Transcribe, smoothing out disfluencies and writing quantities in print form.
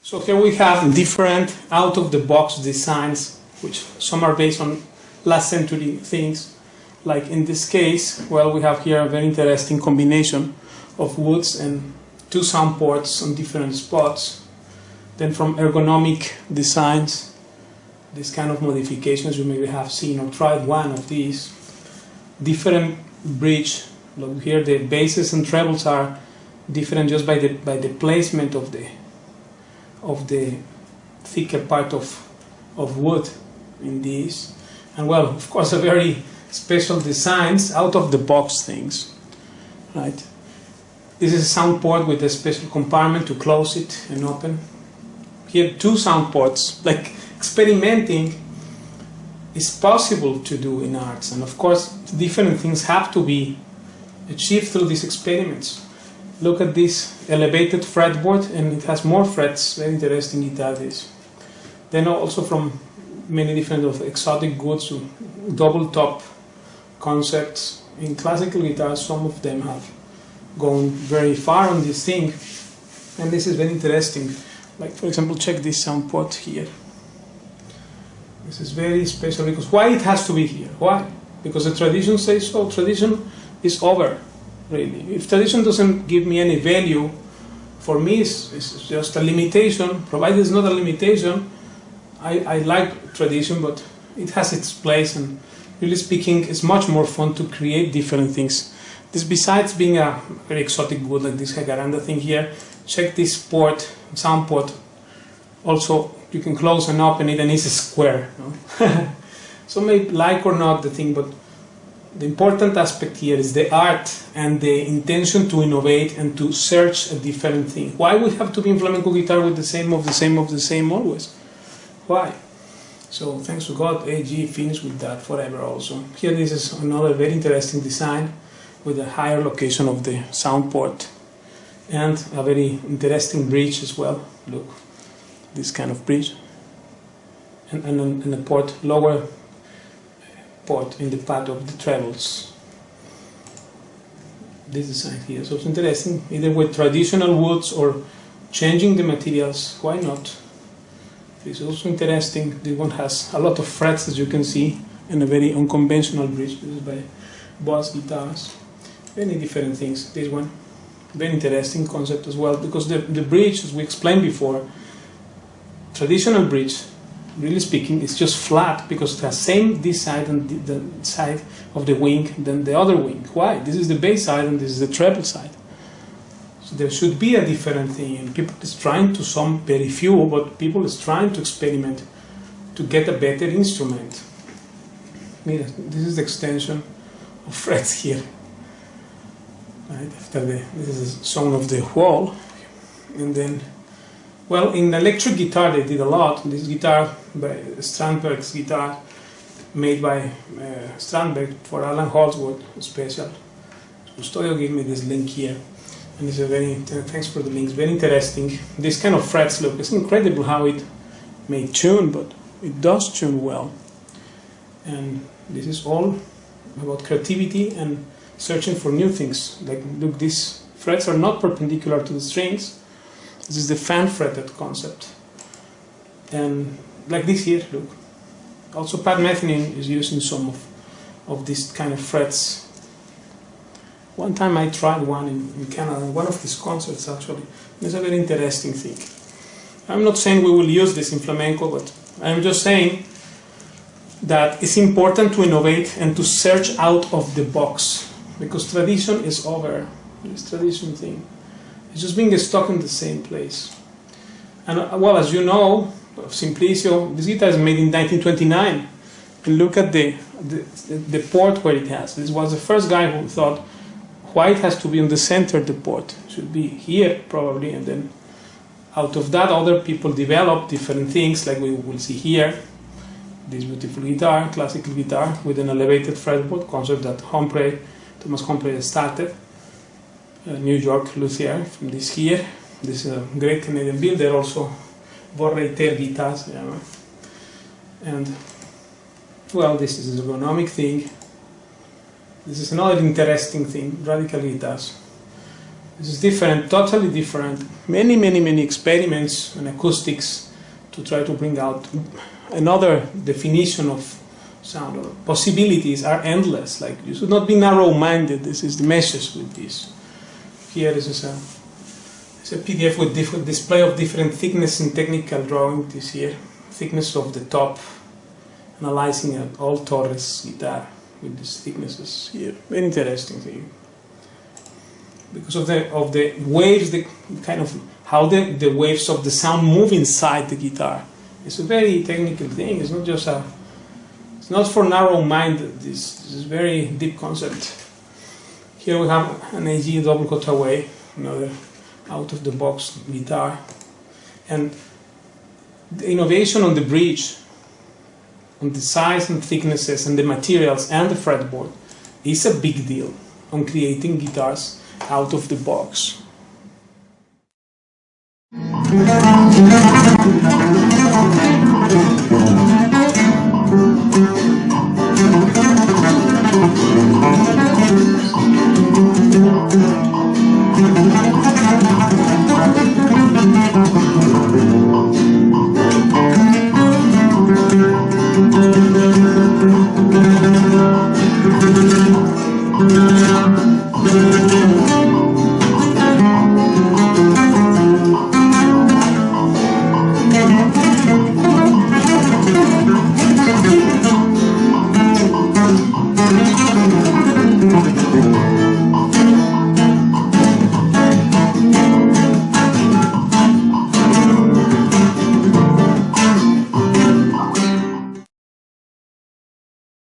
So here we have different out-of-the-box designs, which some are based on last century things. Like in this case, well, we have here a very interesting combination of woods and two sound ports on different spots. Then from ergonomic designs, this kind of modifications you maybe have seen or tried one of these. Different bridge. Look here, the basses and trebles are different just by the placement of the thicker part of wood in these. And well, of course, a very special designs, out of the box things, right? This is a sound port with a special compartment to close it and open. Here two sound ports. Like experimenting is possible to do in arts, and of course different things have to be achieved through these experiments. Look at this elevated fretboard, and it has more frets, very interesting guitar this. Then also from many different of exotic goods to double top concepts. In classical guitars, some of them have gone very far on this thing, and this is very interesting. Like for example, check this sound port here. This is very special because why it has to be here? Why? Because the tradition says so. Tradition is over. Really. If tradition doesn't give me any value, for me it's just a limitation. Provided it's not a limitation, I like tradition, but it has its place, and really speaking, it's much more fun to create different things. This, besides being a very exotic wood like this jacaranda thing here, check this port, sound port. Also, you can close and open it, and it's a square. No? So maybe like or not the thing, but the important aspect here is the art and the intention to innovate and to search a different thing. Why we have to be in flamenco guitar with the same of the same of the same always? Why? So thanks to God, AG finished with that forever also. Here this is another very interesting design with a higher location of the sound port and a very interesting bridge as well. Look, this kind of bridge and a port, lower port in the part of the trebles. This design here, so it's interesting, either with traditional woods or changing the materials, why not? This is also interesting. This one has a lot of frets, as you can see, and a very unconventional bridge. This is by Boss guitars. Many different things. This one, very interesting concept as well, because the bridge, as we explained before, traditional bridge, really speaking, it's just flat because it has same this side and the side of the wing than the other wing. Why? This is the bass side and this is the treble side. So there should be a different thing, and people is trying to, some very few, but people is trying to experiment to get a better instrument. Mira, this is the extension of frets here. Right after this is the sound of the wall, and then. Well, in electric guitar they did a lot. This guitar by Strandberg's guitar, made by Strandberg for Alan Holdsworth special. Custodio gave me this link here, and it's a very thanks for the links. Very interesting. This kind of frets look. It's incredible how it may tune, but it does tune well. And this is all about creativity and searching for new things. Like look, these frets are not perpendicular to the strings. This is the fan fretted concept, and like this here, look. Also, Pat Metheny is using some of these kind of frets. One time I tried one in Canada, one of these concerts actually. It's a very interesting thing. I'm not saying we will use this in flamenco, but I'm just saying that it's important to innovate and to search out of the box, because tradition is over. This tradition thing, it's just being stuck in the same place. And well, as you know, Simplicio, this guitar is made in 1929. And look at the port where it has. This was the first guy who thought white has to be in the center of the port. It should be here probably, and then out of that other people developed different things, like we will see here. This beautiful guitar, classical guitar with an elevated fretboard, concept that Thomas Humphrey started. New York luthier from this here. This is a great Canadian builder, also Vorreiter guitars. Yeah. And well, this is an ergonomic thing. This is another interesting thing, radical guitars. This is different, totally different. Many experiments and acoustics to try to bring out another definition of sound. Or possibilities are endless. Like, you should not be narrow-minded. This is the message with this. Here this is a PDF with different display of different thickness and technical drawing. This here, thickness of the top, analyzing an old Torres guitar with these thicknesses here. Very interesting thing. Because of the waves, the kind of how the waves of the sound move inside the guitar. It's a very technical thing. It's not just it's not for narrow-minded. This is very deep concept. Here we have an AG double cutaway, another out-of-the-box guitar, and the innovation on the bridge, on the size and thicknesses and the materials and the fretboard is a big deal on creating guitars out of the box.